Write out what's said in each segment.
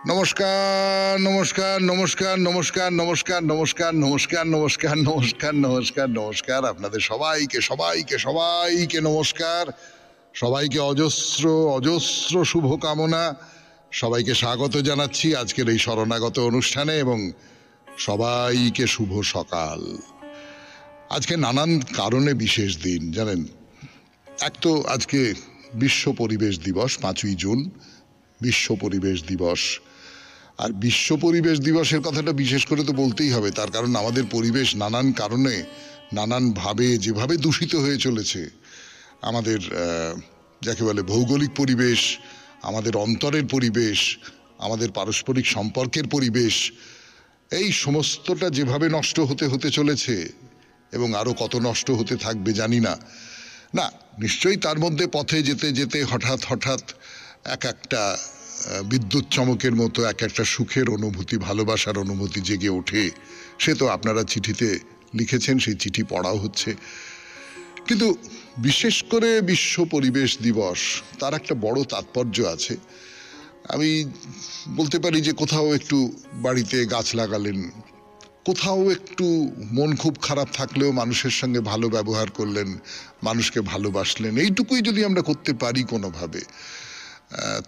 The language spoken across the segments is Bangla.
নমস্কার নমস্কার নমস্কার নমস্কার নমস্কার নমস্কার নমস্কার নমস্কার নমস্কার নমস্কার নমস্কার আপনাদের সবাইকে সবাইকে সবাইকে নমস্কার, সবাইকে অজস্র অজস্র শুভকামনা, সবাইকে স্বাগত জানাচ্ছি আজকের এই শরণাগত অনুষ্ঠানে এবং সবাইকে শুভ সকাল। আজকে নানান কারণে বিশেষ দিন জানেন। এক তো আজকে বিশ্ব পরিবেশ দিবস, 5ই জুন বিশ্ব পরিবেশ দিবস। আর বিশ্ব পরিবেশ দিবসের কথাটা বিশেষ করে তো বলতেই হবে, তার কারণ আমাদের পরিবেশ নানান কারণে নানানভাবে যেভাবে দূষিত হয়ে চলেছে, আমাদের যাকে বলে ভৌগোলিক পরিবেশ, আমাদের অন্তরের পরিবেশ, আমাদের পারস্পরিক সম্পর্কের পরিবেশ, এই সমস্তটা যেভাবে নষ্ট হতে হতে চলেছে এবং আরও কত নষ্ট হতে থাকবে জানি না। না, নিশ্চয়ই তার মধ্যে পথে যেতে যেতে হঠাৎ হঠাৎ এক একটা বিদ্যুৎ চমকের মতো এক একটা সুখের অনুভূতি, ভালোবাসার অনুভূতি জেগে ওঠে। সে তো আপনারা চিঠিতে লিখেছেন, সেই চিঠি পড়াও হচ্ছে। কিন্তু বিশেষ করে বিশ্ব পরিবেশ দিবস, তার একটা বড় তাৎপর্য আছে। আমি বলতে পারি যে কোথাও একটু বাড়িতে গাছ লাগালেন, কোথাও একটু মন খুব খারাপ থাকলেও মানুষের সঙ্গে ভালো ব্যবহার করলেন, মানুষকে ভালোবাসলেন, এইটুকুই যদি আমরা করতে পারি কোনোভাবে,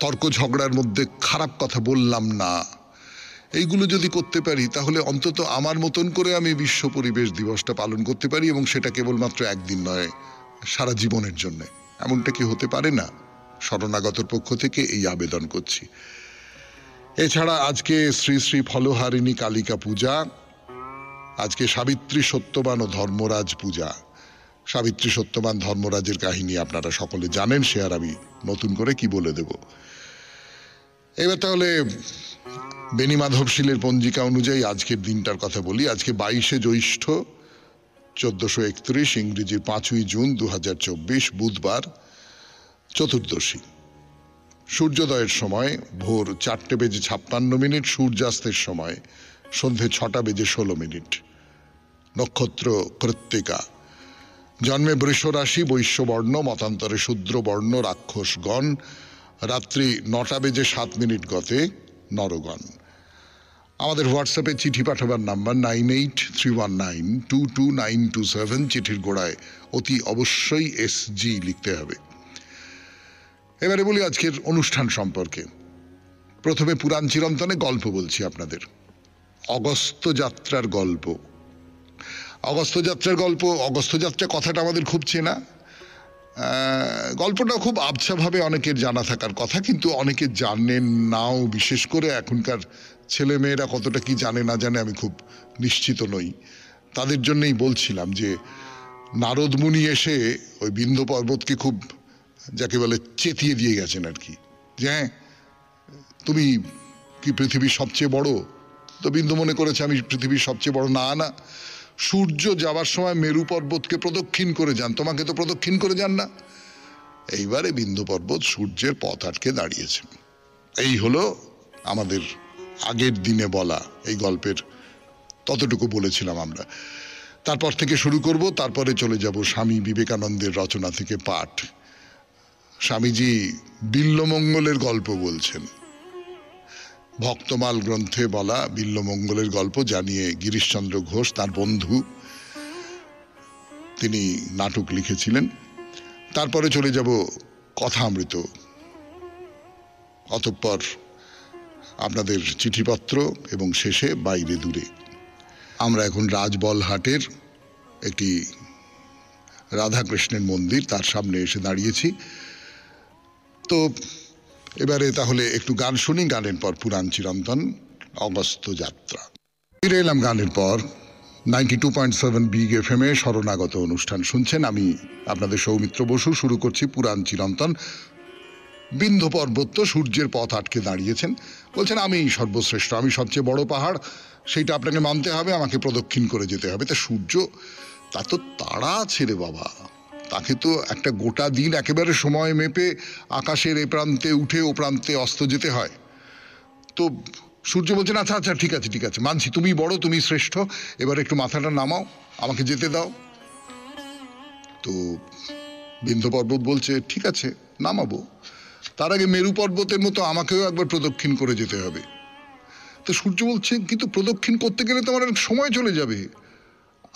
তর্ক ঝগড়ার মধ্যে খারাপ কথা বললাম না, এইগুলো যদি করতে পারি, তাহলে অন্তত আমার মতন করে আমি বিশ্ব পরিবেশ দিবসটা পালন করতে পারি, এবং সেটা কেবলমাত্র একদিন নয়, সারা জীবনের জন্য। এমনটা কি হতে পারে না? শরণাগতর পক্ষ থেকে এই আবেদন করছি। এছাড়া আজকে শ্রী শ্রী ফলহারিণী কালিকা পূজা, আজকে সাবিত্রী সত্যবান ও ধর্মরাজ পূজা। সাবিত্রী সত্যবান ধর্মরাজের কাহিনী আপনারা সকলে জানেন, সে আর আমি নতুন করে কি বলে দেব। এবার তাহলে বেনি মাধবশীলের পঞ্জিকা অনুযায়ী আজকের দিনটার কথা বলি। আজকে 22শে জ্যৈষ্ঠ 1431, ইংরেজি 5ই জুন 2024, বুধবার, চতুর্দশী। সূর্যোদয়ের সময় ভোর 4:56, সূর্যাস্তের সময় সন্ধে 6:16। নক্ষত্র কৃত্তিকা। জন্মে বৃষ রাশি, বৈশ্যবর্ণ, মতান্তরে শূদ্রবর্ণ, রাক্ষসগণ। রাত্রি 9:07 গতে নরগণ। আমাদের হোয়াটসঅ্যাপে চিঠি পাঠাবার নাম্বার 9831922927। চিঠির গোড়ায় অতি অবশ্যই SG লিখতে হবে। এবারে বলি আজকের অনুষ্ঠান সম্পর্কে। প্রথমে পুরাণ চিরন্তনে গল্প বলছি আপনাদের। অগস্ত্য যাত্রার গল্প। অগস্ত্য যাত্রার গল্প, অগস্ত্য যাত্রা কথাটা আমাদের খুব চেনা। গল্পটা খুব আবছাভাবে অনেকের জানা থাকার কথা, কিন্তু অনেকে জানেন নাও। বিশেষ করে এখনকার ছেলে মেয়েরা কতটা কি জানে না জানে আমি খুব নিশ্চিত নই। তাদের জন্যই বলছিলাম যে নারদ মুনি এসে ওই বিন্ধ্য পর্বতকে খুব, যাকে বলে, চেতিয়ে দিয়ে গেছেন আর কি, যে হ্যাঁ তুমি কি পৃথিবীর সবচেয়ে বড়? তো বিন্দু মনে করেছে আমি পৃথিবীর সবচেয়ে বড়। না না, সূর্য যাবার সময় মেরু পর্বতকে প্রদক্ষিণ করে যান, তোমাকে তো প্রদক্ষিণ করে যান না। এইবারে বিন্দু পর্বত সূর্যের পথ আটকে দাঁড়িয়েছে। এই হলো আমাদের আগের দিনে বলা এই গল্পের, ততটুকু বলেছিলাম আমরা। তারপর থেকে শুরু করব, তারপরে চলে যাব স্বামী বিবেকানন্দের রচনা থেকে পাঠ। স্বামীজি বিল্বমঙ্গলের গল্প বলছেন। ভক্তমাল গ্রন্থে বলা বিল্বমঙ্গলের গল্প, জানিয়ে গিরিশচন্দ্র ঘোষ তার বন্ধু, তিনি নাটক লিখেছিলেন। তারপরে চলে যাব কথামৃত, অতঃপর আপনাদের চিঠিপত্র এবং শেষে বাইরে দূরে। আমরা এখন রাজবলহাটের একটি রাধাকৃষ্ণের মন্দির, তার সামনে এসে দাঁড়িয়েছি। তো এবারে তাহলে একটু গান শুনি, গানের পর পুরাণ চিরন্তন, অগস্ত্য যাত্রা। ফিরে এলাম গানের পর। 92.7 বিগ FM শরণাগত অনুষ্ঠান শুনছেন। আমি আপনাদের সৌমিত্র বসু। শুরু করছি পুরাণ চিরন্তন। বিন্ধ্য পর্বত তো সূর্যের পথ আটকে দাঁড়িয়েছেন, বলছেন আমি সর্বশ্রেষ্ঠ, আমি সবচেয়ে বড় পাহাড়, সেইটা আপনাকে মানতে হবে, আমাকে প্রদক্ষিণ করে যেতে হবে। তা সূর্য, তা তো তাড়া আছে রে বাবা, তাকে তো একটা গোটা দিন একেবারে সময় মেপে আকাশের এ প্রান্তে উঠে ও প্রান্তে অস্ত যেতে হয়। তো সূর্য বলছেন আচ্ছা আচ্ছা ঠিক আছে ঠিক আছে, মানছি তুমি বড়, তুমি শ্রেষ্ঠ, এবার একটু মাথাটা নামাও, আমাকে যেতে দাও। তো বিন্ধ্য পর্বত বলছে ঠিক আছে নামাবো, তার আগে মেরু পর্বতের মতো আমাকেও একবার প্রদক্ষিণ করে যেতে হবে। তো সূর্য বলছে কিন্তু প্রদক্ষিণ করতে গেলে তো আমার অনেক সময় চলে যাবে,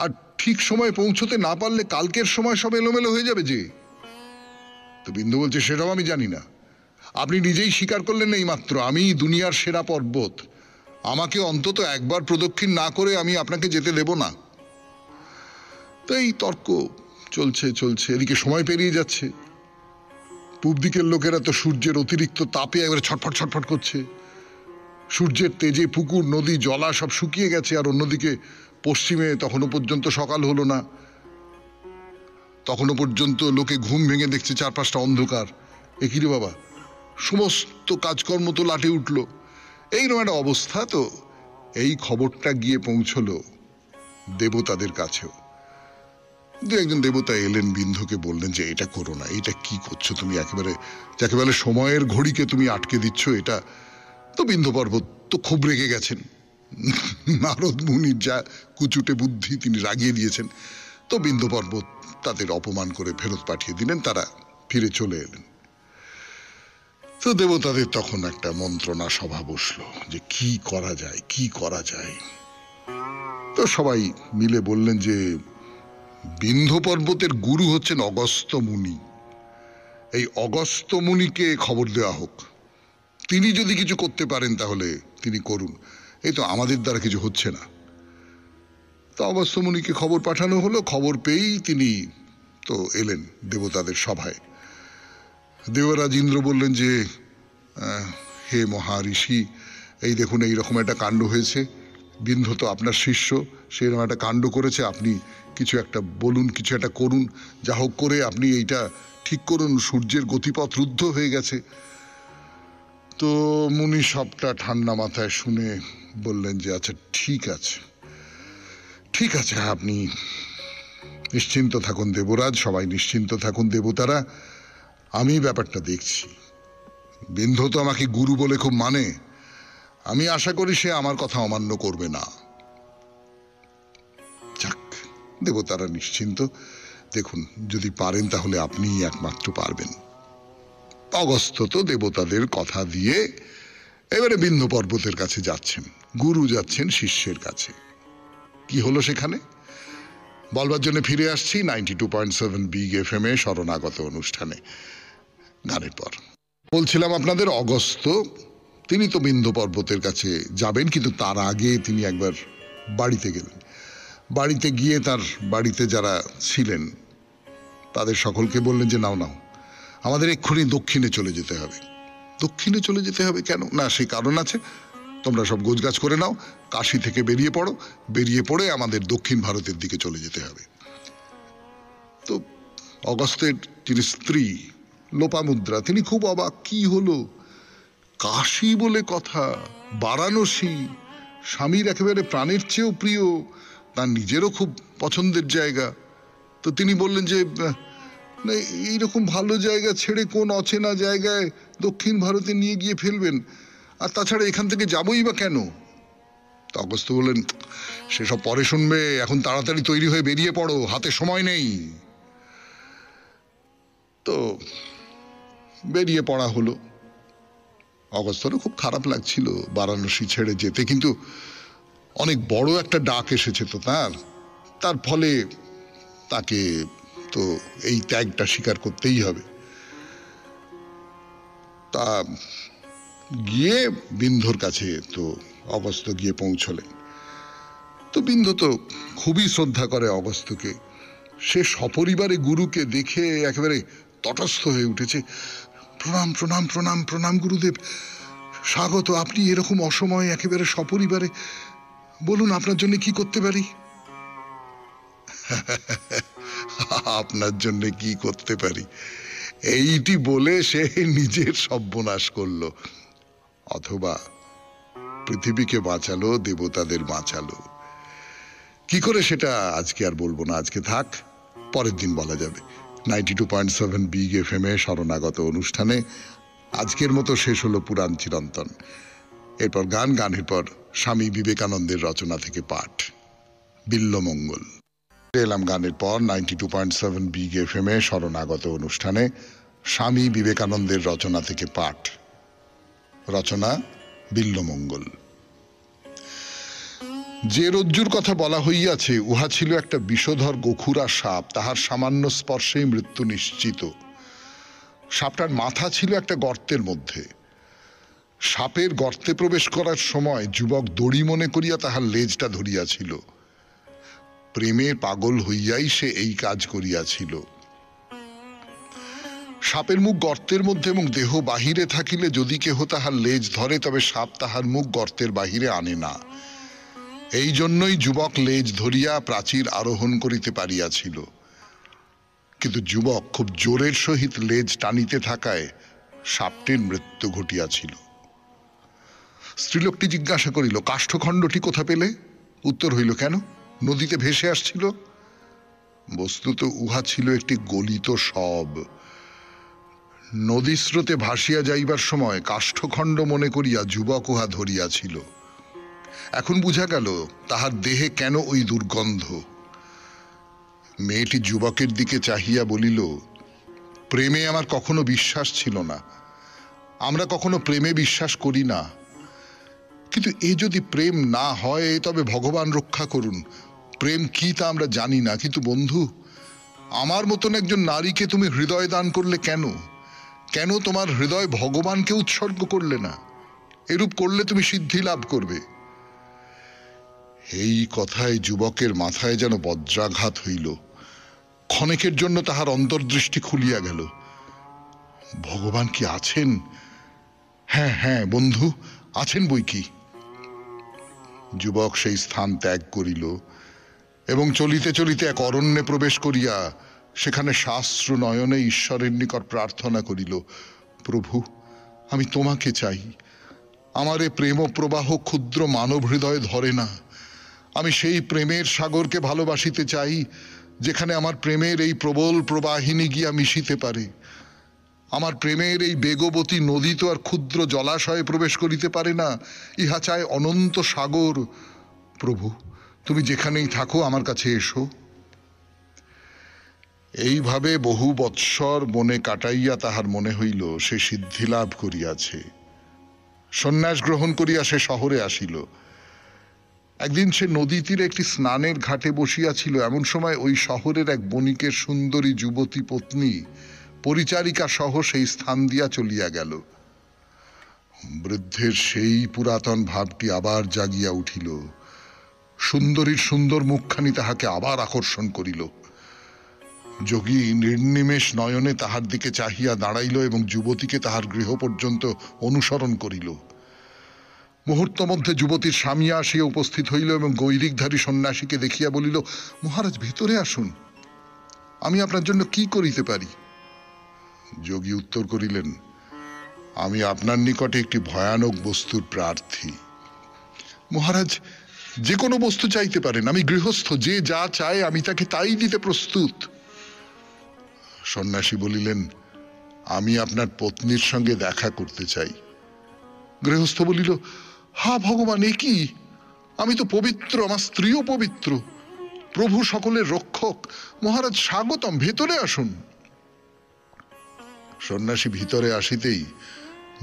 আর ঠিক সময় পৌঁছতে না পারলে কালকের সময় সব এলোমেলো হয়ে যাবে যে। তো বিন্দু বলছে সেটাও আমি জানি না, আপনি নিজেই স্বীকার করলেন এই মাত্র আমি দুনিয়ার সেরা পর্বত, আমাকে অন্তত একবার প্রদক্ষিণ না করে আমি আপনাকে যেতে দেব না। তো এই তর্ক চলছে চলছে, এদিকে সময় পেরিয়ে যাচ্ছে। পূব দিকের লোকেরা তো সূর্যের অতিরিক্ত তাপে একবারে ছটফট ছটফট করছে, সূর্যের তেজে পুকুর নদী জলা সব শুকিয়ে গেছে, আর অন্যদিকে পশ্চিমে তখনও পর্যন্ত সকাল হলো না, তখনও পর্যন্ত লোকে ঘুম ভেঙে দেখছে চারপাশটা অন্ধকার। এ কি রে বাবা, সমস্ত কাজকর্ম তো লাটে উঠলো, এইরকম একটা অবস্থা। তো এই খবরটা গিয়ে পৌঁছলো দেবতাদের কাছেও। দু একজন দেবতা এলেন, বিন্ধুকে বললেন যে এটা করো না, এটা কি করছো তুমি, একেবারে যাকে বলে সময়ের ঘড়িকে তুমি আটকে দিচ্ছ এটা। তো বিন্ধু পর্বত তো খুব রেগে গেছেন, নারদ মুনির যা কুচুটে বুদ্ধি তিনি রাগিয়ে দিয়েছেন। তো বিন্ধু পর্বত তাদের অপমান করে ফেরত পাঠিয়ে দিলেন, তারা ফিরে চলে এলেন। তো দেবতাদের তখন একটা মন্ত্রণা সভা বসলো যে কি করা যায় কি করা যায়। তো সবাই মিলে বললেন যে বিন্ধু পর্বতের গুরু হচ্ছেন অগস্ত্য মুনি, এই অগস্ত্য মুনিকে খবর দেওয়া হোক, তিনি যদি কিছু করতে পারেন তাহলে তিনি করুন, এই তো আমাদের দ্বারা কিছু হচ্ছে না। তো অগস্ত্য মুনিকে খবর পাঠানো হলো, খবর পেয়েই তিনি তো এলেন দেবতাদের সভায়। দেবরাজ ইন্দ্র বললেন যে হে মহারিষি, এই দেখুন এইরকম একটা কাণ্ড হয়েছে, বিন্ধু তো আপনার শিষ্য, সেরকম একটা কাণ্ড করেছে, আপনি কিছু একটা বলুন, কিছু একটা করুন, যা হোক করে আপনি এইটা ঠিক করুন, সূর্যের গতিপথ রুদ্ধ হয়ে গেছে। তো মুনি সবটা ঠান্ডা মাথায় শুনে বললেন যে আচ্ছা ঠিক আছে ঠিক আছে, আপনি নিশ্চিন্ত থাকুন দেবরাজ, সবাই নিশ্চিন্ত থাকুন দেবতারা, আমি ব্যাপারটা দেখছি। বিন্ধু তো আমাকে গুরু বলে খুব মানে, আমি আশা করি সে আমার কথা অমান্য করবে না। যাক, দেবতারা নিশ্চিন্ত। দেখুন যদি পারেন তাহলে আপনিই একমাত্র পারবেন। অগস্ত্য তো দেবতাদের কথা দিয়ে এবারে বিন্ধু পর্বতের কাছে যাচ্ছেন, গুরু যাচ্ছেন শিষ্যের কাছে। কি হলো সেখানে বলবার জন্য ফিরে আসছি 92.7 বিগ FM এ শরণাগত অনুষ্ঠানে গানের পর। বলছিলাম আপনাদের অগস্ত্য তিনি তো বিন্ধু পর্বতের কাছে যাবেন, কিন্তু তার আগে তিনি একবার বাড়িতে গেলেন। বাড়িতে গিয়ে তার বাড়িতে যারা ছিলেন তাদের সকলকে বললেন যে নাও নাও, আমাদের এক্ষুনি দক্ষিণে চলে যেতে হবে। দক্ষিণে চলে যেতে হবে কেন? না, সেই কারণ আছে, তোমরা সব গোছগাছ করে নাও, কাশী থেকে বেরিয়ে পড়ো, বেরিয়ে পড়ে আমাদের দক্ষিণ ভারতের দিকে চলে যেতে হবে। তো অগস্ত্যের যিনি স্ত্রী লোপামুদ্রা তিনি খুব অবাক, কি হলো, কাশী বলে কথা, বারাণসী, স্বামীর একেবারে প্রাণের চেয়েও প্রিয়, তার নিজেরও খুব পছন্দের জায়গা। তো তিনি বললেন যে না, এইরকম ভালো জায়গা ছেড়ে কোন অচেনা জায়গায় দক্ষিণ ভারতে নিয়ে গিয়ে ফেলবেন, আর তাছাড়া এখান থেকে যাবই বা কেন? তো অগস্ত্য বললেন সেসব পরে শুনবে, এখন তাড়াতাড়ি তৈরি হয়ে বেরিয়ে পড়ো, হাতে সময় নেই। তো বেরিয়ে পড়া হলো। অগস্ত্যরও খুব খারাপ লাগছিল বারাণসী ছেড়ে যেতে, কিন্তু অনেক বড় একটা ডাক এসেছে তো তার ফলে তাকে তো এই ত্যাগটা স্বীকার করতেই হবে। তা গিয়ে বিন্ধুর কাছে তো অগস্ত্য গিয়ে পৌঁছলেন। তো বিন্ধু তো খুবই শ্রদ্ধা করে অগস্ত্যকে, সে সপরিবারে গুরুকে দেখে একেবারে তটস্থ হয়ে উঠেছে। প্রণাম প্রণাম প্রণাম প্রণাম গুরুদেব, স্বাগত, আপনি এরকম অসময়ে একেবারে সপরিবারে, বলুন আপনার জন্য কি করতে পারি? আপনার জন্য কি করতে পারি এইটি বলে সে নিজের সর্বনাশ করলো, অথবা পৃথিবীকে বাঁচালো, দেবতাদের বাঁচালো। কি করে সেটা আজকে আর বলবো না, আজকে থাক, পরের দিন বলা যাবে। 92.7 বিগ FM এ শরণাগত অনুষ্ঠানে আজকের মতো শেষ হলো পুরাণ চিরন্তন। এরপর গানের পর স্বামী বিবেকানন্দের রচনা থেকে পাঠ বিল্লমঙ্গল। এলাম গানের পর 92.7 বিগ FM এ শরণাগত অনুষ্ঠানে স্বামী বিবেকানন্দের রচনা থেকে পাঠ, রচনা বিল্লমঙ্গল। যে রজ্জুর কথা বলা হইয়াছে উহা ছিল একটা বিষধর গোখুরা সাপ, তাহার সামান্য স্পর্শেই মৃত্যু নিশ্চিত। সাপটার মাথা ছিল একটা গর্তের মধ্যে। সাপের গর্তে প্রবেশ করার সময় যুবক দড়ি মনে করিয়া তাহার লেজটা ধরিয়াছিল। প্রেমে পাগল হইয়াই সে এই কাজ করিয়াছিল। সাপের মুখ গর্তের মধ্যে এবং দেহ বাহিরে থাকিলে যদি কেহ তাহার লেজ ধরে তবে সাপ তাহার মুখ গর্তের বাহিরে আনে না। এই জন্যই যুবক লেজ ধরিয়া প্রাচীর আরোহণ করিতে পারিয়াছিল। কিন্তু যুবক খুব জোরের সহিত লেজ টানিতে থাকায় সাপটির মৃত্যু ঘটিয়াছিল। স্ত্রীলোকটি জিজ্ঞাসা করিল, কাষ্ঠখণ্ডটি কোথা পেলে? উত্তর হইল, কেন? নদীতে ভেসে আসছিল। বস্তুত উহা ছিল একটি গলিত শব। নদী স্রোতে ভাসিয়া যাইবার সময় কাষ্ঠখণ্ড মনে করিয়া যুবক উহা ধরিয়াছিল। এখন বুঝা গেল তাহার দেহে কেন ওই দুর্গন্ধ। মেয়েটি যুবকের দিকে চাহিয়া বলিল, প্রেমে আমার কখনো বিশ্বাস ছিল না, আমরা কখনো প্রেমে বিশ্বাস করি না। কিন্তু এ যদি প্রেম না হয় তবে ভগবান রক্ষা করুন। প্রেম কি তা আমরা জানি না, কিন্তু বন্ধু, আমার মতন একজন নারীকে তুমি হৃদয় দান করলে কেন? কেন তোমার হৃদয় ভগবানকে উৎসর্গ করলে না? এরূপ করলে তুমি সিদ্ধি লাভ করবে। এই কথায় যুবকের মাথায় যেন বজ্রাঘাত হইল। ক্ষণেকের জন্য তাহার অন্তর্দৃষ্টি খুলিয়া গেল। ভগবান কি আছেন? হ্যাঁ হ্যাঁ বন্ধু, আছেন বই কি। যুবক সেই স্থান ত্যাগ করিল এবং চলিতে চলিতে এক অরণ্যে প্রবেশ করিয়া সেখানে শাস্ত্র নয়নে ঈশ্বরের নিকট প্রার্থনা করিল, প্রভু, আমি তোমাকে চাই। আমার এ প্রেম প্রবাহ ক্ষুদ্র মানব হৃদয়ে ধরে না। আমি সেই প্রেমের সাগরকে ভালোবাসিতে চাই যেখানে আমার প্রেমের এই প্রবল প্রবাহিনী গিয়া মিশিতে পারে। আমার প্রেমের এই বেগবতী নদী তো আর ক্ষুদ্র জলাশয়ে প্রবেশ করিতে পারে না, ইহা চায় অনন্ত সাগর। প্রভু, তুমি যেখানেই থাকো আমার কাছে এসো। এইভাবে বহু বৎসর বনে কাটাইয়া তাহার মনে হইল সে সিদ্ধি লাভ করিয়াছে। সন্ন্যাস গ্রহণ করিয়া সে শহরে আসিল। একদিন সে নদী তীরে একটি স্নানের ঘাটে বসিয়াছিল। এমন সময় ওই শহরের এক বণিকের সুন্দরী যুবতী পত্নী পরিচারিকা সহ সেই স্থান দিয়া চলিয়া গেল। বৃদ্ধের সেই পুরাতন ভাবটি আবার জাগিয়া উঠিল। সুন্দরীর সুন্দর মুখখানি তাহাকে আবার আকর্ষণ করিল। যোগী নির্নিমেষ নয়নে তাহার দিকে চাহিয়া দাঁড়াইল এবং যুবতীকে তাহার গৃহ পর্যন্ত অনুসরণ করিল। মুহূর্ত মধ্যে যুবতীর স্বামী আসিয়া উপস্থিত হইল এবং গৈরিকধারী সন্ন্যাসীকে দেখিয়া বলিল, মহারাজ, ভিতরে আসুন, আমি আপনার জন্য কি করিতে পারি? যোগী উত্তর করিলেন, আমি আপনার নিকটে একটি ভয়ানক বস্তুর প্রার্থী। মহারাজ, যে কোনো বস্তু চাইতে পারেন, আমি গৃহস্থ, যে যা চায় আমি তাকে তাই দিতে প্রস্তুত। সন্ন্যাসী বলিলেন, আমি আপনার পত্নীর সঙ্গে দেখা করতে চাই। গৃহস্থ বলিল, হা ভগবান, এ কি? আমি তো পবিত্র, আমার স্ত্রীও পবিত্র, প্রভু সকলের রক্ষক। মহারাজ স্বাগতম, ভেতরে আসুন। সন্ন্যাসী ভিতরে আসিতেই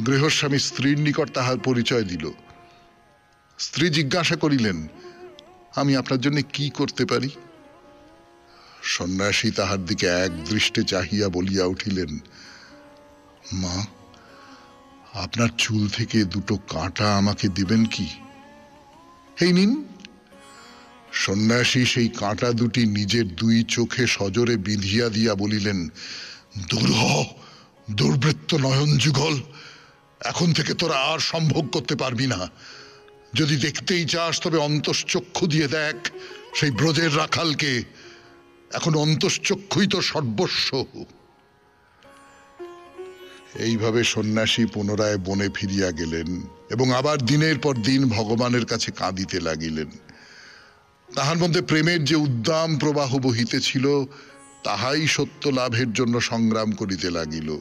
গৃহস্বামী স্ত্রীর নিকট তাহার পরিচয় দিল। স্ত্রী জিজ্ঞাসা করিলেন, আমি আপনার জন্য কি করতে পারি? সন্ন্যাসী তাহার দিকে এক দৃষ্টে চাহিয়া বলিয়া উঠিলেন, মা, আপনার চুল থেকে দুটো কাঁটা আমাকে দিবেন কি? এই নিন। সন্ন্যাসী সেই কাঁটা দুটি নিজের দুই চোখে সজোরে বিঁধিয়া দিয়া বলিলেন, দূর হ, দুর্বৃত্ত নয়ন যুগল, এখন থেকে তোরা আর সম্ভোগ করতে পারবি না। যদি দেখতেই চাস তবে অন্তশ্চক্ষু দিয়ে দেখ সেই ব্রজের রাখালকে। এখন অন্তশ্চক্ষুই তো সর্বস্ব। এইভাবে সন্ন্যাসী পুনরায় বনে ফিরিয়া গেলেন এবং আবার দিনের পর দিন ভগবানের কাছে কাঁদিতে লাগিলেন। তাহার মধ্যে প্রেমের যে উদ্দাম প্রবাহ বহিতেছিল তাহাই সত্য লাভের জন্য সংগ্রাম করিতে লাগিল।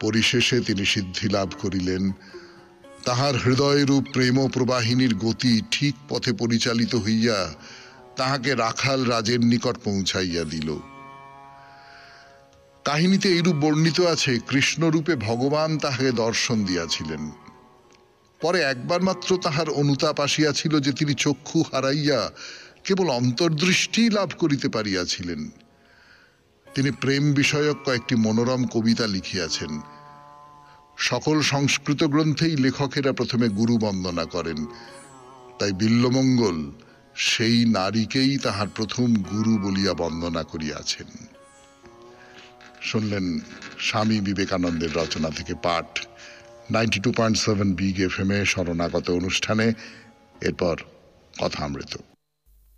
পরিশেষে তিনি সিদ্ধি লাভ করিলেন। তাহার হৃদয়রূপ প্রেম প্রবাহিনীর গতি ঠিক পথে পরিচালিত হইয়া তাহাকে রাখাল রাজের নিকট পৌঁছাইয়া দিল। কাহিনীতে এইরূপ বর্ণিত আছে, কৃষ্ণরূপে ভগবান তাহাকে দর্শন দিয়াছিলেন। পরে একবার মাত্র তাহার অনুতাপ আসিয়াছিল যে তিনি চক্ষু হারাইয়া কেবল অন্তর্দৃষ্টি লাভ করিতে পারিয়াছিলেন। তিনি প্রেম বিষয়ক কয়েকটি মনোরম কবিতা লিখিয়াছেন। সকল সংস্কৃত গ্রন্থেই লেখকেরা প্রথমে গুরু বন্দনা করেন, তাই বিল্বমঙ্গল সেই নারীকেই তাহার প্রথম গুরু বলিয়া বন্দনা করিয়াছেন। শুনলেন স্বামী বিবেকানন্দের রচনা থেকে পাঠ 92.7 বিগ এফএম এ শরণাগত অনুষ্ঠানে। এরপর কথামৃত।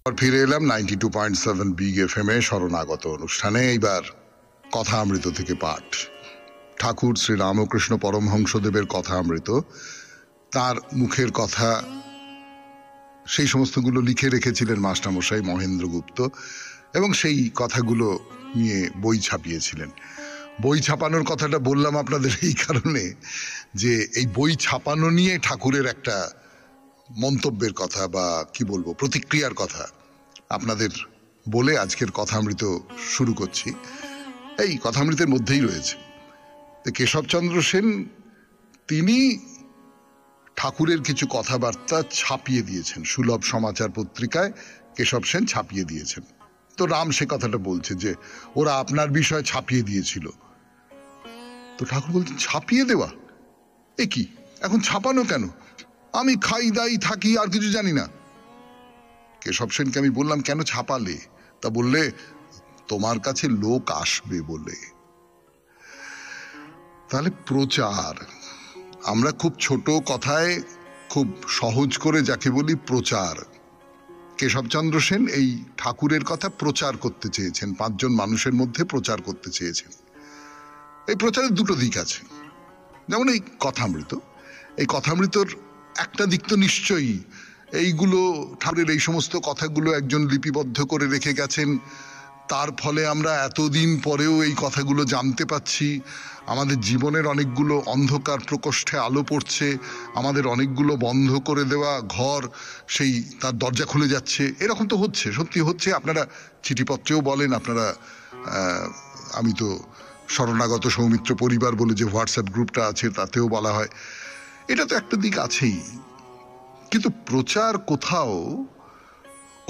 ফিরে এলাম 92.7 বিগ এফএম এ শরণাগত অনুষ্ঠানে। এইবার কথামৃত থেকে পাঠ। ঠাকুর শ্রী রামকৃষ্ণ পরমহংসদেবের কথামৃত, তার মুখের কথা, সেই সমস্তগুলো লিখে রেখেছিলেন মাস্টারমশাই মহেন্দ্র গুপ্ত, এবং সেই কথাগুলো নিয়ে বই ছাপিয়েছিলেন। বই ছাপানোর কথাটা বললাম আপনাদের এই কারণে যে এই বই ছাপানো নিয়ে ঠাকুরের একটা মন্তব্যের কথা বা কি বলবো প্রতিক্রিয়ার কথা আপনাদের বলে আজকের কথামৃত শুরু করছি। এই কথামৃতের মধ্যেই রয়েছে কেশবচন্দ্র সেন, তিনি ঠাকুরের কিছু কথাবার্তা ছাপিয়ে দিয়েছেন সুলভ সমাচার পত্রিকায়। কেশব সেন ছাপিয়ে দিয়েছেন। তো রাম সে কথাটা বলছে যে ওরা আপনার বিষয়ে ছাপিয়ে দিয়েছিল। তো ঠাকুর বলছেন ছাপিয়ে দেওয়া এ কি, এখন ছাপানো কেন? আমি খাই দাই থাকি আর কিছু জানি না। কেশব সেনকে আমি বললাম কেন ছাপালে? তা বললে তোমার কাছে লোক আসবে বলে। তাহলে প্রচার, আমরা খুব ছোট কথায় খুব সহজ করে যাকে বলি প্রচার, কেশবচন্দ্র সেন এই ঠাকুরের কথা প্রচার করতে চেয়েছেন, 5 জন মানুষের মধ্যে প্রচার করতে চেয়েছেন। এই প্রচারের দুটো দিক আছে। যেমন এই কথামৃত, এই কথামৃতর একটা দিক তো নিশ্চয়ই এইগুলো ঠাকুরের এই সমস্ত কথাগুলো একজন লিপিবদ্ধ করে রেখে গেছেন, তার ফলে আমরা এতদিন পরেও এই কথাগুলো জানতে পাচ্ছি। আমাদের জীবনের অনেকগুলো অন্ধকার প্রকোষ্ঠে আলো পড়ছে, আমাদের অনেকগুলো বন্ধ করে দেওয়া ঘর সেই তার দরজা খুলে যাচ্ছে। এরকম তো হচ্ছে, সত্যি হচ্ছে। আপনারা চিঠিপত্রেও বলেন, আপনারা আমি তো শরণাগত সৌমিত্র পরিবার বলে যে হোয়াটসঅ্যাপ গ্রুপটা আছে তাতেও বলা হয়। এটা তো একটা দিক আছেই, কিন্তু প্রচার কোথাও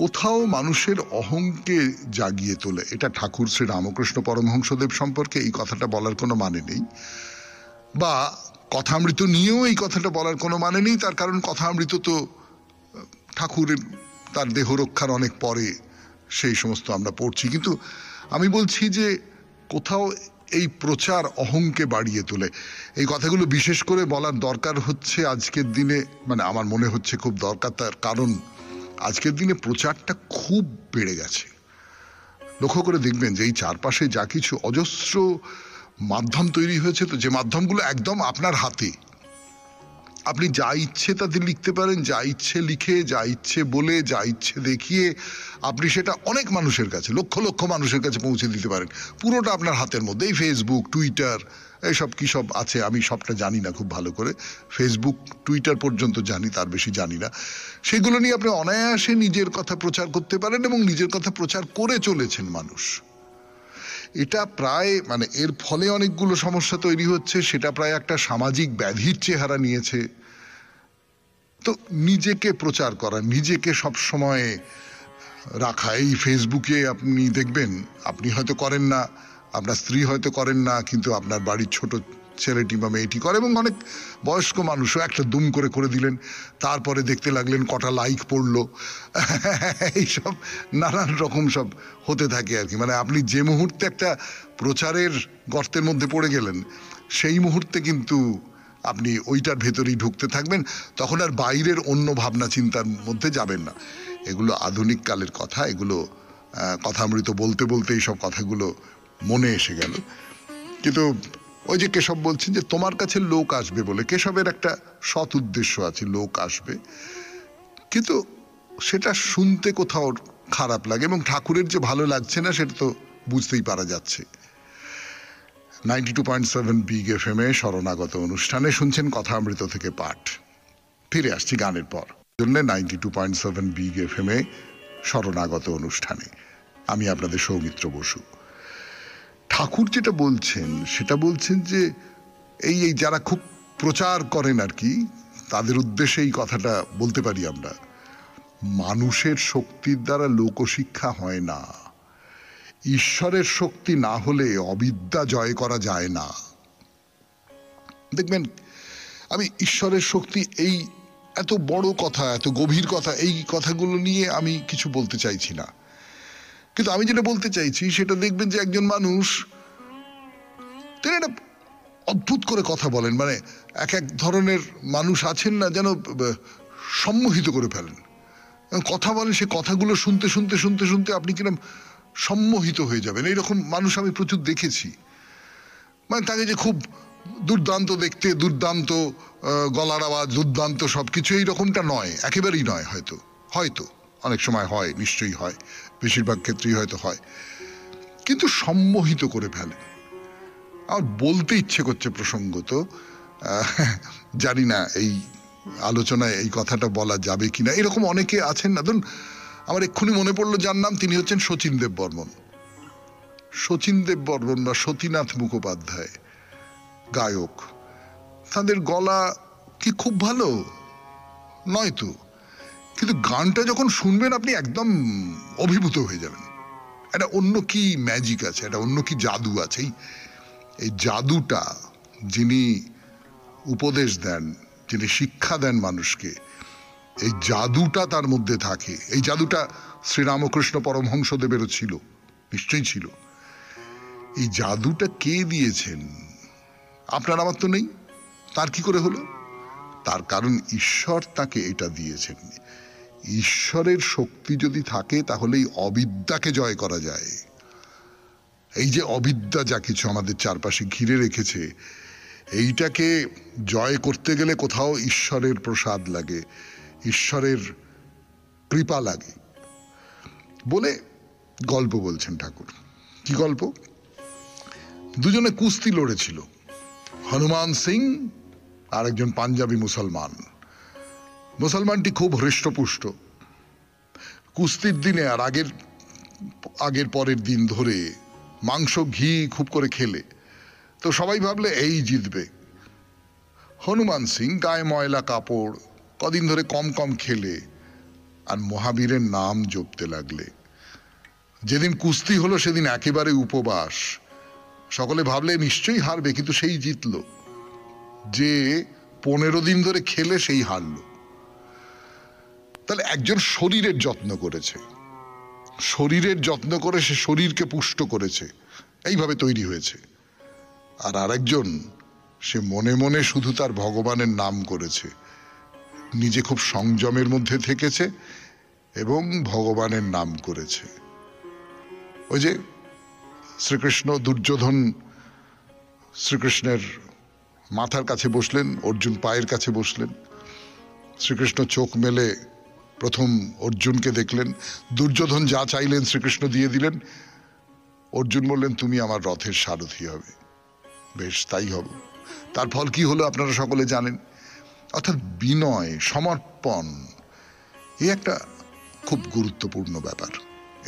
কোথাও মানুষের অহংকে জাগিয়ে তোলে। এটা ঠাকুর শ্রী রামকৃষ্ণ পরমহংসদেব সম্পর্কে এই কথাটা বলার কোনো মানে নেই, বা কথামৃত নিয়েও এই কথাটা বলার কোনো মানে নেই। তার কারণ কথামৃত তো ঠাকুরের তার দেহ রক্ষার অনেক পরে সেই সমস্ত আমরা পড়ছি। কিন্তু আমি বলছি যে কোথাও এই প্রচার অহংকে বাড়িয়ে তোলে। এই কথাগুলো বিশেষ করে বলার দরকার হচ্ছে আজকের দিনে, মানে আমার মনে হচ্ছে খুব দরকার। তার কারণ আজকের দিনে প্রচারটা খুব বেড়ে গেছে। লক্ষ্য করে দেখবেন যে এই চারপাশে যা কিছু অজস্র মাধ্যম তৈরি হয়েছে, তো যে মাধ্যমগুলো একদম আপনার হাতে, আপনি যা ইচ্ছে তাতে লিখতে পারেন, যা ইচ্ছে লিখে, যা ইচ্ছে বলে, যা ইচ্ছে দেখিয়ে আপনি সেটা অনেক মানুষের কাছে, লক্ষ লক্ষ মানুষের কাছে পৌঁছে দিতে পারেন। পুরোটা আপনার হাতের মধ্যে। এই ফেসবুক, টুইটার, এইসব কী সব আছে আমি সবটা জানি না খুব ভালো করে। ফেসবুক টুইটার পর্যন্ত জানি, তার বেশি জানি না। সেগুলো নিয়ে আপনি অনায়াসে নিজের কথা প্রচার করতে পারেন, এবং নিজের কথা প্রচার করে চলেছেন মানুষ। এটা প্রায় মানে এর ফলে অনেকগুলো সমস্যা তৈরি হচ্ছে। সেটা প্রায় একটা সামাজিক ব্যাধির চেহারা নিয়েছে। তো নিজেকে প্রচার করা, নিজেকে সব সময় রাখা, এই ফেসবুকে আপনি দেখবেন, আপনি হয়তো করেন না, আপনার স্ত্রী হয়তো করেন না, কিন্তু আপনার বাড়ির ছোট ছেলেটি বা মেয়েটি করে, এবং অনেক বয়স্ক মানুষও একটা দুম করে করে দিলেন, তারপরে দেখতে লাগলেন কটা লাইক পড়লো। এইসব নানান রকম সব হতে থাকে আর কি। মানে আপনি যে মুহূর্তে একটা প্রচারের গর্তের মধ্যে পড়ে গেলেন, সেই মুহূর্তে কিন্তু আপনি ওইটার ভেতরেই ঢুকতে থাকবেন, তখন আর বাইরের অন্য ভাবনা চিন্তার মধ্যে যাবেন না। এগুলো আধুনিক কালের কথা। এগুলো কথামৃত বলতে বলতে এইসব কথাগুলো মনে এসে গেল। কিন্তু ওই যে কেশব বলছেন যে তোমার কাছে লোক আসবে বলে, কেশবের একটা সৎ উদ্দেশ্য আছে, লোক আসবে, কিন্তু সেটা শুনতে কোথাও খারাপ লাগে, এবং ঠাকুরের যে ভালো লাগছে না সেটা তো বুঝতেই পারা যাচ্ছে। 92.7 বিগ এফএম এ শরণাগত অনুষ্ঠানে শুনছেন কথামৃত থেকে পাঠ। ফিরে আসছি গানের পর। জন্য 92.7 বিগ এফএম এ শরণাগত অনুষ্ঠানে আমি আপনাদের সৌমিত্র বসু। ঠাকুর যেটা বলছেন সেটা বলছেন যে এই যারা খুব প্রচার করেন আর কি, তাদের উদ্দেশ্যে এই কথাটা বলতে পারি আমরা, মানুষের শক্তির দ্বারা লোকশিক্ষা হয় না, ঈশ্বরের শক্তি না হলে অবিদ্যা জয় করা যায় না। দেখবেন, আমি ঈশ্বরের শক্তি, এই এত বড় কথা, এত গভীর কথা, এই কথাগুলো নিয়ে আমি কিছু বলতে চাইছি না, কিন্তু আমি যেটা বলতে চাইছি সেটা দেখবেন যে একজন মানুষ, তিনি একটা অদ্ভুত করে কথা বলেন, মানে এক এক ধরনের মানুষ আছেন না, যেন সম্মোহিত করে ফেলেন, কথা বলেন, সে কথাগুলো শুনতে শুনতে শুনতে শুনতে আপনি কিরম সম্মোহিত হয়ে যাবেন। এইরকম মানুষ আমি প্রচুর দেখেছি। মানে তাকে যে খুব দুর্দান্ত দেখতে, দুর্দান্ত গলার আওয়াজ, দুর্দান্ত সবকিছু, এইরকমটা নয়, একেবারেই নয়। হয়তো হয়তো অনেক সময় হয়, নিশ্চয়ই হয়, বেশিরভাগ ক্ষেত্রেই হয়তো হয়, কিন্তু সম্মোহিত করে ফেলেন। আমার বলতে ইচ্ছে করছে প্রসঙ্গত, জানি না এই আলোচনায় এই কথাটা বলা যাবে কিনা, এরকম অনেকে আছেন না। ধরুন, আমার এক্ষুনি মনে পড়লো যার নাম, তিনি হচ্ছেন শচীন দেব বর্মন। শচীন দেব বর্মন বা সতীনাথ মুখোপাধ্যায়, গায়ক। তাদের গলা কি খুব ভালো নয় তো, কিন্তু গানটা যখন শুনবেন আপনি একদম অভিভূত হয়ে যাবেন। একটা অন্য কি ম্যাজিক আছে, একটা অন্য কি জাদু আছে। এই জাদুটা যিনি উপদেশ দেন, যিনি শিক্ষা দেন মানুষকে, এই জাদুটা তার মধ্যে থাকে। এই জাদুটা শ্রীরামকৃষ্ণ পরমহংসদেবেরও ছিল, নিশ্চয়ই ছিল। এই জাদুটা কে দিয়েছেন? আপনার আমার তো নেই। তার কি করে হলো? তার কারণ ঈশ্বর তাকে এটা দিয়েছেন। ঈশ্বরের শক্তি যদি থাকে তাহলে এই অবিদ্যাকে জয় করা যায়। এই যে অবিদ্যা যা কিছু আমাদের চারপাশে ঘিরে রেখেছে, এইটাকে জয় করতে গেলে কোথাও ঈশ্বরের প্রসাদ লাগে, ঈশ্বরের কৃপা লাগে বলে গল্প বলছেন ঠাকুর। কি গল্প? দুজনে কুস্তি লড়েছিল, হনুমান সিং আর একজন পাঞ্জাবি মুসলমান। মুসলমানটি খুব হৃষ্টপুষ্ট। কুস্তির দিনে আর আগের পরের দিন ধরে মাংস ঘি খুব করে খেলে, তো সবাই ভাবলে এই জিতবে। হনুমান সিং গায়ে ময়লা কাপড়, কদিন ধরে কম কম খেলে আর মহাবীরের নাম জপতে লাগলে। যেদিন কুস্তি হলো সেদিন একেবারে উপবাস। সকলে ভাবলে নিশ্চয়ই হারবে, কিন্তু সেই জিতল। যে 15 দিন ধরে খেলে সেই হারলো। তাহলে একজন শরীরের যত্ন করেছে, শরীরের যত্ন করে সে শরীরকে পুষ্ট করেছে, এইভাবে তৈরি হয়েছে। আর আরেকজন, সে মনে মনে শুধু তার ভগবানের নাম করেছে, নিজে খুব সংযমের মধ্যে থেকেছে এবং ভগবানের নাম করেছে। ওই যে শ্রীকৃষ্ণ, দুর্যোধন শ্রীকৃষ্ণের মাথার কাছে বসলেন, অর্জুন পায়ের কাছে বসলেন। শ্রীকৃষ্ণ চোখ মেলে প্রথম অর্জুনকে দেখলেন, দুর্যোধন যা চাইলেন শ্রীকৃষ্ণ দিয়ে দিলেন। অর্জুন বললেন, তুমি আমার রথের সারথি হবে। বেশ, তাই হব। তার ফল কি হলো আপনারা সকলে জানেন। অর্থাৎ বিনয়, সমর্পণ, এই একটা খুব গুরুত্বপূর্ণ ব্যাপার।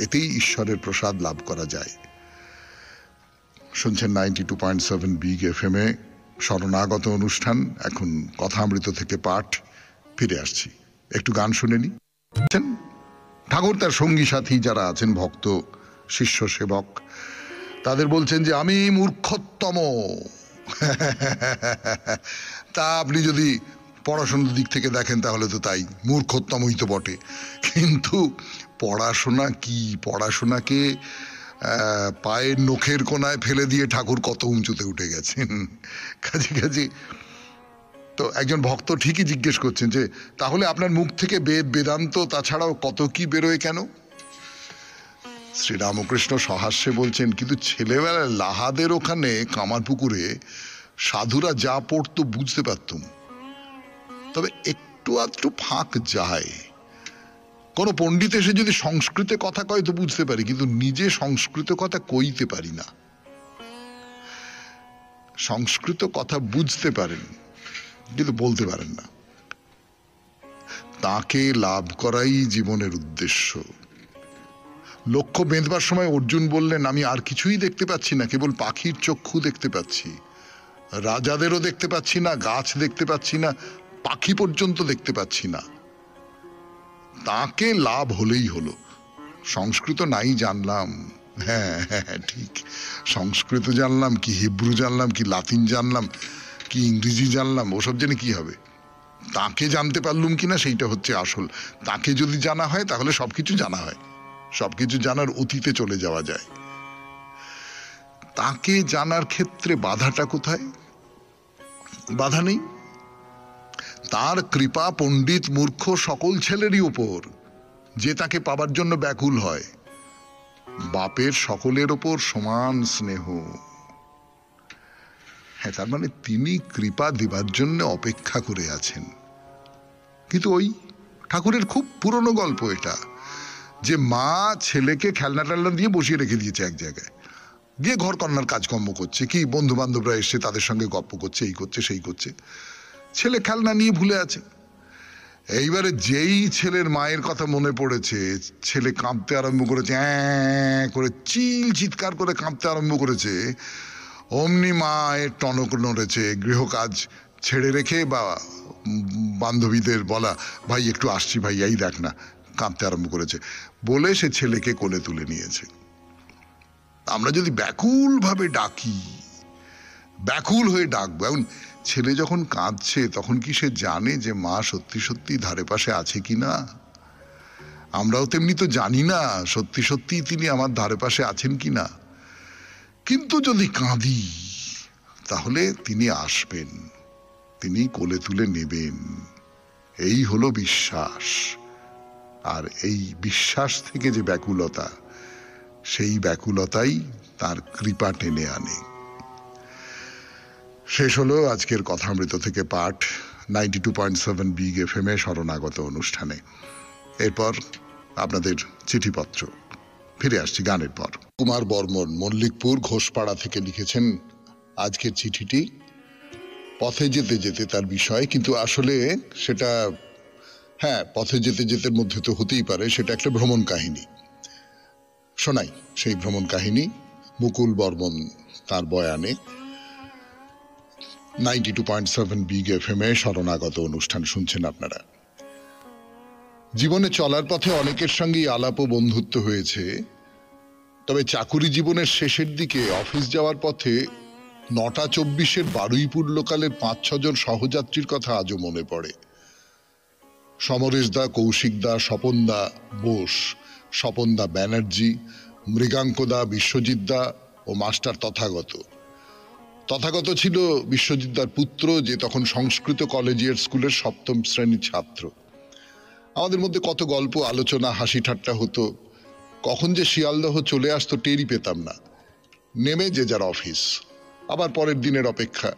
এতেই ঈশ্বরের প্রসাদ লাভ করা যায়। শুনছেন 92.7 বিগ FM এ শরণাগত অনুষ্ঠান। এখন কথামৃত থেকে পাঠ। ফিরে আসছি, একটু গান শুনে নি। ঠাকুর তার সঙ্গী সাথী যারা আছেন, ভক্ত শিষ্য সেবক, তাদের বলছেন যে আমি মূর্খতম। তা আপনি যদি পড়াশোনার দিক থেকে দেখেন তাহলে তো তাই, মূর্খতমই তো বটে। কিন্তু পড়াশোনা কি, পড়াশোনাকে পায়ের নখের কোনায় ফেলে দিয়ে ঠাকুর কত উঁচুতে উঠে গেছেন। কাজে তো একজন ভক্ত ঠিকই জিজ্ঞেস করছেন যে তাহলে আপনার মুখ থেকে বেদ, বেদান্ত, তাছাড়াও কত কি বেরোয় কেন? শ্রীরামকৃষ্ণ সহাস্যে বলছেন, কিন্তু ছেলেবেলায় লাহাদের ওখানে কামারপুকুরে সাধুরা যা পড়তো বুঝতে পারতুম, তবে একটু আধটু ফাঁক যায়। কোন পণ্ডিত এসে যদি সংস্কৃতে কথা কয় তো বুঝতে পারি, কিন্তু নিজে সংস্কৃত কথা কইতে পারি না। সংস্কৃত কথা বুঝতে পারেন কিন্তু বলতে পারেন না। তাকে লাভ করাই জীবনের উদ্দেশ্য। লক্ষ্য বেঁধবার সময় অর্জুন বললেন, আমি আর কিছুই দেখতে পাচ্ছি না, কেবল পাখির চক্ষু দেখতে পাচ্ছি, রাজাদেরও দেখতে পাচ্ছি না, গাছ দেখতে পাচ্ছি না, পাখি পর্যন্ত দেখতে পাচ্ছি না। তাকে লাভ হলেই হলো। সংস্কৃত নাই জানলাম, হ্যাঁ হ্যাঁ ঠিক, সংস্কৃত জানলাম কি হিব্রু জানলাম কি লাতিন জানলাম কি ইংরেজি জানলাম, ওসব জেনে কি হবে? তাকে জানতে পারলুম কিনা সেইটা হচ্ছে আসল। তাকে যদি জানা হয় তাহলে সবকিছু জানা হয়, সবকিছু জানার অতীতে চলে যাওয়া যায়। তাকে জানার ক্ষেত্রে বাধাটা কোথায়? বাধা নেই। তার কৃপা পণ্ডিত মূর্খ সকল ছেলেরই ওপর, যে তাকে পাবার জন্য ব্যাকুল হয়। বাপের সকলের ওপর সমান স্নেহ। হ্যাঁ, তার মানে তিনি কৃপা দেবার জন্য অপেক্ষা করে আছেন। কিন্তু ওই ঠাকুরের খুব পুরনো গল্প এটা, যে মা ছেলেকে খেলনা টেলনা দিয়ে বসিয়ে রেখে দিয়েছে এক জায়গায়, গিয়ে ঘর কন্যার কাজকর্ম করছে, কি বন্ধু বান্ধবরা এসে তাদের সঙ্গে গপ্প করছে, এই করছে সেই করছে, ছেলে খেলনা নিয়ে ভুলে আছে। এইবারে যেই ছেলের মায়ের কথা মনে পড়েছে, ছেলে কাঁদতে আরম্ভ করেছে, করে চিৎকার করে কাঁদতে আরম্ভ করেছে, অমনি মায়ের টনক নড়েছে। গৃহকাজ ছেড়ে রেখে বা বান্ধবীদের বলা, ভাই একটু আসছি ভাই, এই দেখ না, কাঁদতে আরম্ভ করেছে, বলে সে ছেলেকে কোলে তুলে নিয়েছে। আমরা যদি ব্যাকুল ভাবে ডাকি, ব্যাকুল হয়ে ডাকবো, এখন ছেলে যখন কাঁদছে তখন কি সে জানে যে মা সত্যি সত্যি ধারে পাশে আছে কিনা? আমরাও তেমনি তো জানি না সত্যি সত্যি তিনি আমার ধারে পাশে আছেন কিনা। কিন্তু যদি কাঁদি তাহলে তিনি আসবেন, তিনি কোলে তুলে নেবেন। এই হলো বিশ্বাস। আর এই বিশ্বাস থেকে যে ব্যাকুলতা, সেই ব্যাকুলতাই তার কৃপা টেনে আনে। শেষ হলো আজকের কথামৃত থেকে পাঠ 92.7 বিগ FM এ শরণাগত অনুষ্ঠানে। এরপর আপনাদের চিঠিপত্র। ফিরে আসছি গানের পর। কুমার বর্মন মল্লিকপুর ঘোষপাড়া থেকে লিখেছেন আজকের চিঠিটি। পথে যেতে যেতে তার বিষয়, কিন্তু আসলে সেটা, হ্যাঁ, পথে যেতে যেতে মধ্যে তো হতেই পারে, সেটা একটা ভ্রমণ কাহিনী। শোনাই সেই ভ্রমণ কাহিনী মুকুল বর্মন তার বয়ানে। 92.7 বিগ FM এ শরণাগত অনুষ্ঠান শুনছেন আপনারা। জীবনে চলার পথে অনেকের সঙ্গেই আলাপ ও বন্ধুত্ব হয়েছে, তবে চাকুরি জীবনের শেষের দিকে অফিস যাওয়ার পথে 9:24 বারুইপুর লোকালের 5-6 জন সহযাত্রীর কথা আজও মনে পড়ে। সমরেশ দা, কৌশিক দা, স্বপন দা বোস, স্বপন দা ব্যানার্জি, মৃগাঙ্ক দা, বিশ্বজিৎ দা ও মাস্টার তথাগত। তথাগত ছিল বিশ্বজিৎ দার পুত্র, যে তখন সংস্কৃত কলেজিয়েট স্কুলের 7ম শ্রেণীর ছাত্র। আমাদের মধ্যে কত গল্প, আলোচনা, হাসি ঠাট্টা হতো। কখন যে শিয়ালদহ চলে আসতো টেরই পেতাম না। নেমে যে যার অফিস, আবার পরের দিনের অপেক্ষা।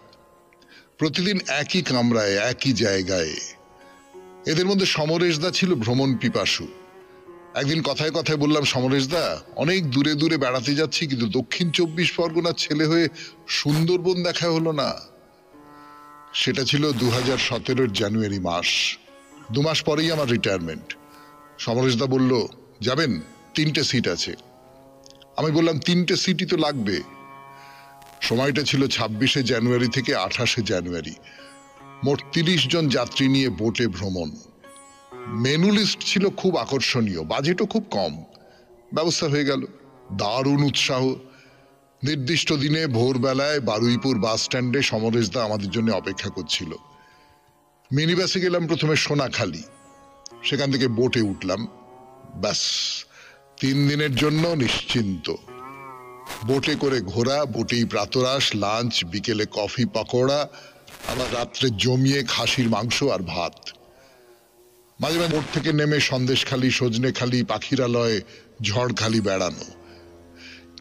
প্রতিদিন একই কামরায়, একই জায়গায়। এদের মধ্যে সমরেশ দা ছিল ভ্রমণ পিপাসু। একদিন কথায় কথায় বললাম, সমরেশ দা, অনেক দূরে দূরে বেড়াতে যাচ্ছি, কিন্তু দক্ষিণ 24 পরগনার ছেলে হয়ে সুন্দরবন দেখা হলো না। সেটা ছিল 2017 জানুয়ারি মাস। 2 মাস পরেই আমার রিটায়ারমেন্ট। সমরেশ দা বলল, যাবেন? 3টে সিট আছে। আমি বললাম, 3টে সিটই তো লাগবে। সময়টা ছিল 26 জানুয়ারি থেকে 28 জানুয়ারি। মোট 30 জন যাত্রী নিয়ে বোটে ভ্রমণ। মেনু লিস্ট ছিল খুব আকর্ষণীয়, বাজেটও খুব কম। ব্যবস্থা হয়ে গেল। দারুণ উৎসাহ। নির্দিষ্ট দিনে ভোরবেলায় বারুইপুর বাস স্ট্যান্ডে সমরেশ দা আমাদের জন্য অপেক্ষা করছিল। মিনি বাসে গেলাম প্রথমে সোনাখালি, সেখান থেকে বোটে উঠলাম। ব্যাস, 3 দিনের জন্য নিশ্চিন্ত। বোটে করে ঘোরা, বোটেই প্রাতরাশ, লাঞ্চ, বিকেলে কফি পাকোড়া, আবার রাত্রে জমিয়ে খাসির মাংস আর ভাত। মাঝে মাঝে বোট থেকে নেমে সন্দেশখালি, সজনেখালি, পাখিরালয়, ঝড়খালি বেড়ানো।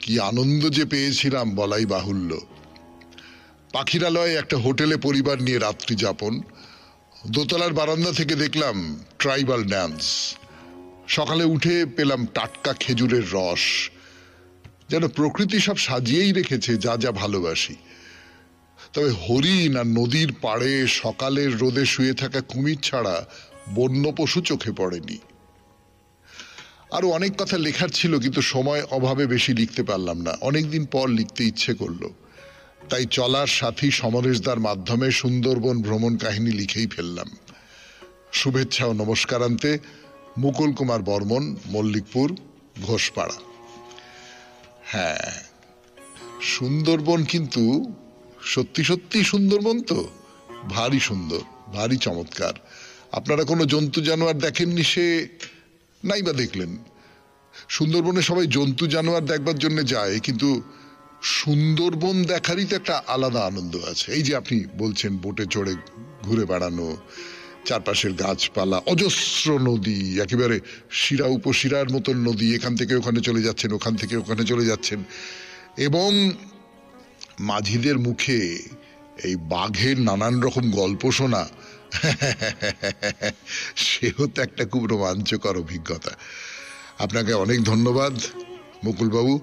কি আনন্দ যে পেয়েছিলাম বলাই বাহুল্য। পাখিরালয়ে একটা হোটেলে পরিবার নিয়ে রাত্রি যাপন। দোতলার বারান্দা থেকে দেখলাম ট্রাইবাল ড্যান্স। সকালে উঠে পেলাম টাটকা খেজুরের রস। যেন প্রকৃতি সব সাজিয়েই রেখেছে যা যা ভালোবাসি। তবে হরিণ আর নদীর পাড়ে সকালের রোদে শুয়ে থাকা কুমির ছাড়া বন্য পশু চোখে পড়েনি। আরো অনেক কথা লেখার ছিল, কিন্তু সময় অভাবে বেশি লিখতে পারলাম না। অনেকদিন পর লিখতে ইচ্ছে করলো। তাই চলার সাথী সমরেশদার মাধ্যমে সুন্দরবন ভ্রমণ কাহিনী লিখেই ফেললাম। শুভেচ্ছা ও নমস্কারান্তে মুকুল কুমার বর্মন, মল্লিকপুর, ঘোষপাড়া। হ্যাঁ, সুন্দরবন কিন্তু সত্যি সত্যি সুন্দরবন তো ভারী সুন্দর, ভারী চমৎকার। আপনারা কোনো জন্তু জানোয়ার দেখেননি সে নাই বা দেখলেন। সুন্দরবনে সবাই জন্তু জানোয়ার দেখবার জন্য যায়, কিন্তু সুন্দরবন দেখারই তো একটা আলাদা আনন্দ আছে। এই যে আপনি বলছেন বোটে চড়ে ঘুরে বেড়ানো, চারপাশের গাছপালা, অজস্র নদী, একেবারে শিরা উপশিরার মতন নদী, এখান থেকে ওখানে চলে যাচ্ছেন, ওখান থেকে ওখানে চলে যাচ্ছেন, এবং মাঝিদের মুখে এই বাঘের নানান রকম গল্প শোনা, সেও তো একটা খুব রোমাঞ্চকর অভিজ্ঞতা। আপনাকে অনেক ধন্যবাদ মুকুলবাবু।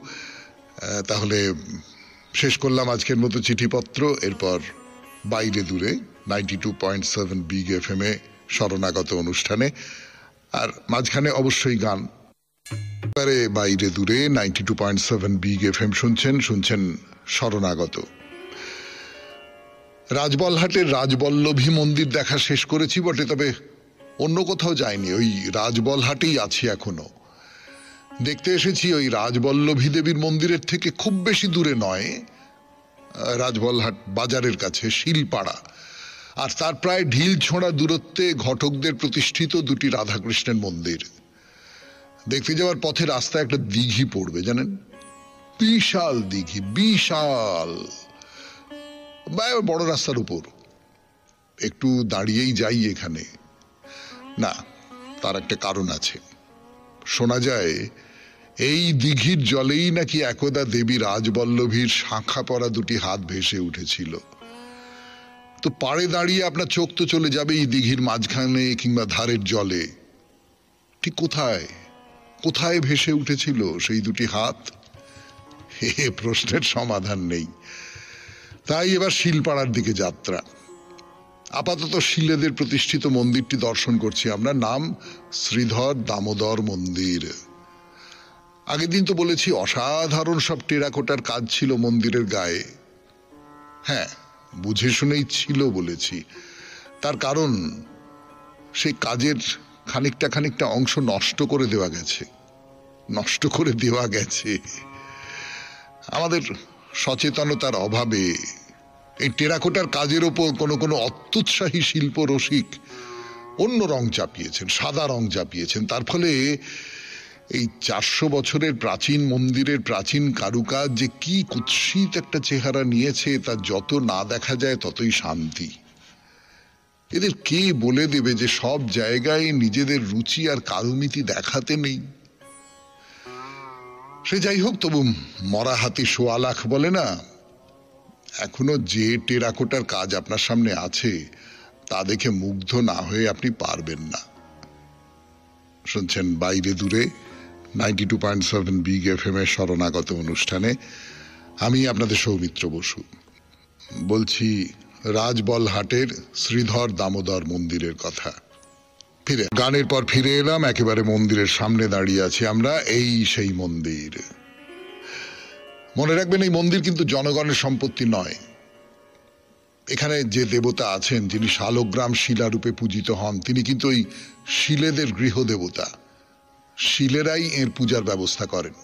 তাহলে শেষ করলাম আজকের মতো চিঠিপত্র। এরপর বাইরে দূরে 92.7 বিগ FM এ শরণাগত অনুষ্ঠানে, আর মাঝখানে অবশ্যই গান। বাইরে দূরে 92.7 বিগ FM শুনছেন শরণাগত। রাজবলহাটের রাজবল্লভী মন্দির দেখা শেষ করেছি বটে, তবে অন্য কোথাও যায়নি, ওই রাজবলহাটেই আছি এখনো। দেখতে এসেছি ওই রাজবল্লভী দেবীর মন্দিরের থেকে খুব বেশি দূরে নয়, রাজবলহাট বাজারের কাছে শিলপাড়া, আর তার প্রায় ঢিল ছোঁড়া দূরত্বে ঘটকদের প্রতিষ্ঠিত দুটি রাধাকৃষ্ণের মন্দির। দেখতে যাওয়ার পথে রাস্তায় একটা দিঘি পড়বে, জানেন, বিশাল দিঘি, বিশাল, বড় রাস্তার উপর। একটু দাঁড়িয়েই যাই এখানে, না, তার একটা কারণ আছে। শোনা যায় এই দিঘির জলেই নাকি একদা দেবী রাজবল্লভীর শাঁখা পরা দুটি হাত ভেসে উঠেছিল। তো পাড়ে দাঁড়িয়ে আপনার চোখ তো চলে যাবে এই দিঘির মাঝখানে কিংবা ধারের জলে। ঠিক কোথায় কোথায় ভেসে উঠেছিল সেই দুটি হাত, এ প্রশ্নের সমাধান নেই। তাই এবার শিলপাড়ার দিকে যাত্রা। আপাতত শিলেদের প্রতিষ্ঠিত মন্দিরটি দর্শন করছি আমরা, নাম শ্রীধর দামোদর মন্দির। আগের দিন তো বলেছি অসাধারণ সব টেরাকোটার কাজ ছিল মন্দিরের গায়ে। হ্যাঁ, বুঝে শুনেই ছিল বলেছি, তার কারণ সেই কাজের খানিকটা অংশ নষ্ট করে দেওয়া গেছে। আমাদের সচেতনতার অভাবে এই টেরাকোটার কাজের ওপর কোনো অত্যুৎসাহী শিল্প রসিক অন্য রং চাপিয়েছেন, সাদা রং চাপিয়েছেন। তার ফলে এই 400 বছরের প্রাচীন মন্দিরের প্রাচীন কারুকাজ যে কি কুৎসিত একটা চেহারা নিয়েছে, তা যত না দেখা যায় ততই শান্তি। এদের কে বলে দেবে যে সব জায়গায় নিজেদের রুচি আর কারুনীতি দেখাতে নেই? সে যাই হোক, তবু মরা হাতি সোয়া লাখ বলে না, এখনো যে টেরাকোটার কাজ আপনার সামনে আছে তা দেখে মুগ্ধ না হয়ে আপনি পারবেন না। শুনছেন বাইরে দূরে 92.7 বিগ FM এর শরণাগত অনুষ্ঠানে। আমি আপনাদের সৌমিত্র বসু বলছি রাজবলহাটের শ্রীধর দামোদর মন্দিরের কথা। গানের পর ফিরে এলাম, একেবারে মন্দিরের সামনে দাঁড়িয়ে আছি আমরা। এই সেই মন্দির। মনে রাখবেন, এই মন্দির কিন্তু জনগণের সম্পত্তি নয়। এখানে যে দেবতা আছেন, যিনি শালগ্রাম শিলারূপে পূজিত হন, তিনি কিন্তু ওই শিলেদের গৃহদেবতা। শিলেরাই এর পূজার ব্যবস্থা করেন।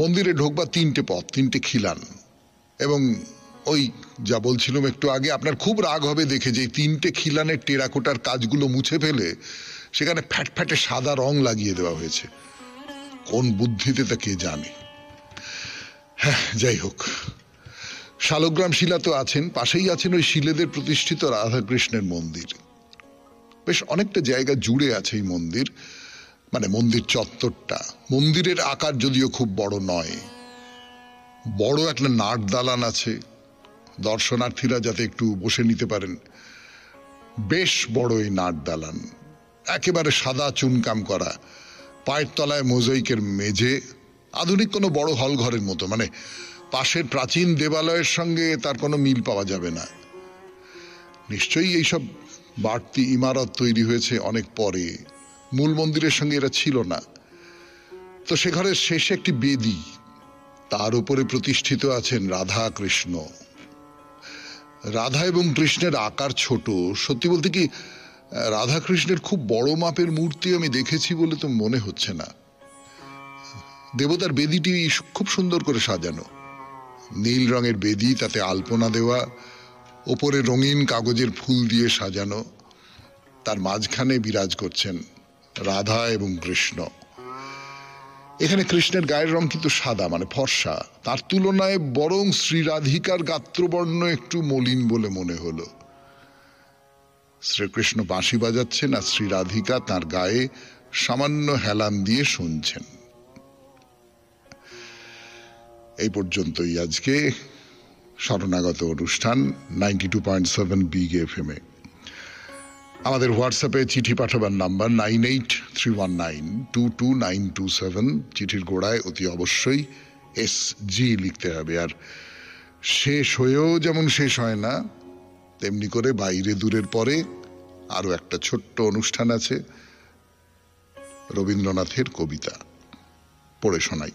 মন্দিরে ঢোকবার 3টে পথ, 3টে খিলান, এবং ওই যা বলছিলাম একটু আগে, আপনার খুব রাগ হবে দেখে যে 3টে খিলানের টেরাকোটার কাজগুলো মুছে ফেলে সেখানে ফ্যাটফ্যাটে সাদা রং লাগিয়ে দেওয়া হয়েছে। কোন বুদ্ধিতে তা কে জানে। হ্যাঁ, যাই হোক, শালগ্রাম শিলা তো আছেন, পাশেই আছেন ওই শিলেদের প্রতিষ্ঠিত রাধাকৃষ্ণের মন্দির। বেশ অনেকটা জায়গা জুড়ে আছে এই মন্দির, মানে মন্দির চত্বরটা। মন্দিরের আকার যদিও খুব বড় নয়, বড় একটা নাট দালান আছে, দর্শনার্থীরা যাতে একটু বসে নিতে পারেন। বেশ বড় এই নাট দালান, একেবারে সাদা চুনকাম করা, পায়ের তলায় মোজাইকের মেঝে, আধুনিক কোনো বড় হল ঘরের মতো। মানে পাশের প্রাচীন দেবালয়ের সঙ্গে তার কোনো মিল পাওয়া যাবে না। নিশ্চয়ই এইসব বাড়তি ইমারত তৈরি হয়েছে অনেক পরে, মূল মন্দিরের সঙ্গে এরা ছিল না। তো সে ঘরের শেষে একটি বেদি, তার উপরে প্রতিষ্ঠিত আছেন রাধা কৃষ্ণ। রাধা এবং কৃষ্ণের আকার ছোট। সত্যি বলতে কি, রাধা কৃষ্ণের খুব বড় মাপের মূর্তি আমি দেখেছি বলে তো মনে হচ্ছে না। দেবতার বেদিটি খুব সুন্দর করে সাজানো, নীল রঙের বেদি, তাতে আলপনা দেওয়া, ওপরে রঙিন কাগজের ফুল দিয়ে সাজানো। তার মাঝখানে বিরাজ করছেন রাধা এবং কৃষ্ণ। এখানে কৃষ্ণের গায়ের রং কিন্তু সাদা, মানে ফর্সা। তার তুলনায় বরং শ্রী রাধিকার গাত্রবর্ণ একটু মলিন বলে মনে হলো। শ্রীকৃষ্ণ বাঁশি বাজাচ্ছেন আর শ্রী রাধিকা তাঁর গায়ে সামান্য হেলান দিয়ে শুনছেন। এই পর্যন্তই আজকে শরণাগত অনুষ্ঠান 92.7 বিগ এফএম এ। আমাদের হোয়াটসঅ্যাপে চিঠি পাঠাবার নাম্বার 9831922927। চিঠির গোড়ায় অতি অবশ্যই SG লিখতে হবে। আর শেষ হয়েও যেমন শেষ হয় না, তেমনি করে বাইরে দূরের পরে আরো একটা ছোট্ট অনুষ্ঠান আছে, রবীন্দ্রনাথের কবিতা পড়ে শোনাই।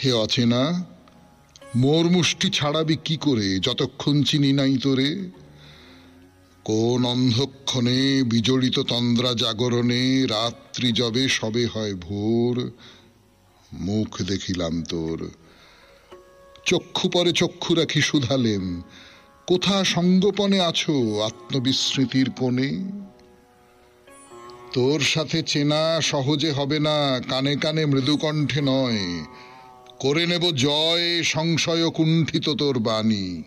হে অচেনা, মোর মুষ্টি ছাড়াবি কি করে, যতক্ষণ চিনি নাই তোরে। কোন অন্ধক্ষণে বিজড়িত তন্দ্রা জাগরণে, রাত্রি যবে সবে হয় ভোর, মুখ দেখিলাম তোর। চক্ষু পরে চক্ষু রাখি শুধালেম, কোথা সঙ্গোপনে আছো আত্মবিস্মৃতির কোণে। তোর সাথে চেনা সহজে হবে না, কানে কানে মৃদুকণ্ঠে নয়। করে নেব জয় সংশয় কুণ্ঠিত তোর বাণী।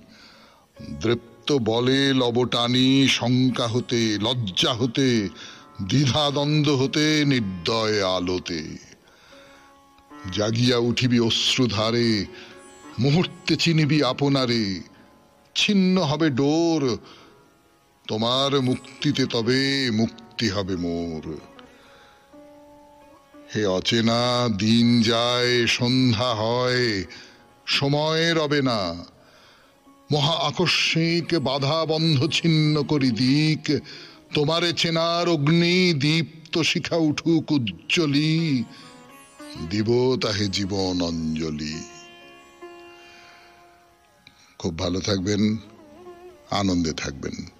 দৃপ্ত বলে লবটানি, শঙ্কা হতে লজ্জা হতে দ্বিধা দ্বন্দ্ব হতে নির্দয় আলোতে। জাগিয়া উঠিবি অশ্রুধারে, মুহূর্তে চিনিবি আপনারে। ছিন্ন হবে ডোর, তোমার মুক্তিতে তবে মুক্তি হবে মোর। হে অচেনা, দিন যায় সন্ধ্যা হয়, সময় রবে না। মহা আকস্মিক বাধা বন্ধ ছিন্ন করি দিক, তোমারে চেনার অগ্নি দীপ্ত শিখা উঠুক উজ্জ্বলি। দিব তাহে জীবন অঞ্জলি। খুব ভালো থাকবেন, আনন্দে থাকবেন।